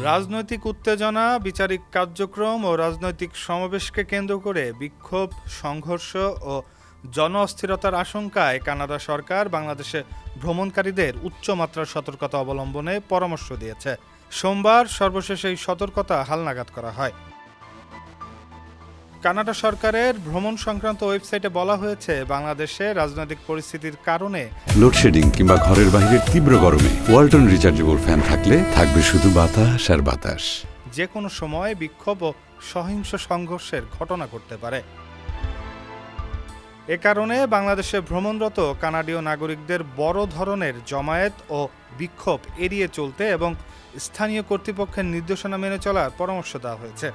রাজনৈতিক উত্তেজনা, বিচারিক কার্যক্রম ও রাজনৈতিক সমাবেশকে কেন্দ্র করে বিক্ষোভ, সংঘর্ষ ও জন অস্থিরতার আশঙ্কায় কানাডা সরকার বাংলাদেশে ভ্রমণকারীদের উচ্চমাত্রার সতর্কতা অবলম্বনে পরামর্শ দিয়েছে। সোমবার সর্বশেষ এই সতর্কতা হালনাগাদ করা হয়। কানাডা সরকারের ভ্রমণ সংক্রান্ত ওয়েবসাইটে বলা হয়েছে, বাংলাদেশে রাজনৈতিক পরিস্থিতির কারণে লোডশেডিং কিংবা ঘরের বাইরের তীব্র গরমে ওয়ালটন রিচার্জেবল ফ্যান থাকলে থাকবে শুধু বাতাস আর বাতাস। যে কোনো সময় বিক্ষোভ ও সহিংস সংঘর্ষের ঘটনা ঘটতে পারে। এ কারণে বাংলাদেশে ভ্রমণরত কানাডীয় নাগরিকদের বড় ধরনের জমায়েত ও বিক্ষোভ এড়িয়ে চলতে এবং স্থানীয় কর্তৃপক্ষের নির্দেশনা মেনে চলার পরামর্শ দেওয়া হয়েছে।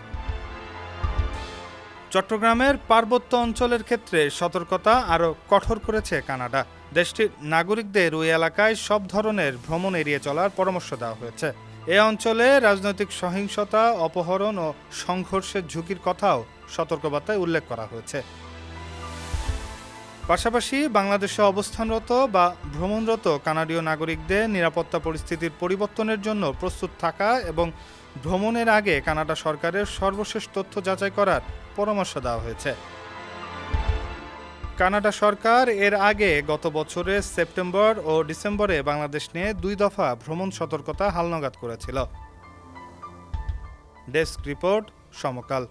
চট্টগ্রামের পার্বত্য অঞ্চলের ক্ষেত্রে সতর্কতা আরও কঠোর করেছে কানাডা। দেশটির নাগরিকদের ওই এলাকায় সব ধরনের ভ্রমণ এড়িয়ে চলার পরামর্শ দেওয়া হয়েছে। এ অঞ্চলে রাজনৈতিক সহিংসতা, অপহরণ ও সংঘর্ষের ঝুঁকির কথাও সতর্কবার্তায় উল্লেখ করা হয়েছে। পাশাপাশি বাংলাদেশে অবস্থানরত বা ভ্রমণরত কানাডীয় নাগরিকদের নিরাপত্তা পরিস্থিতির পরিবর্তনের জন্য প্রস্তুত থাকা এবং ভ্রমণের আগে কানাডা সরকারের সর্বশেষ তথ্য যাচাই করার পরামর্শ দেওয়া হয়েছে। কানাডা সরকার এর আগে গত বছরের সেপ্টেম্বর ও ডিসেম্বরে বাংলাদেশ নিয়ে 2 দফা ভ্রমণ সতর্কতা হালনাগাদ করেছিল। ডেস্ক রিপোর্ট, সমকাল।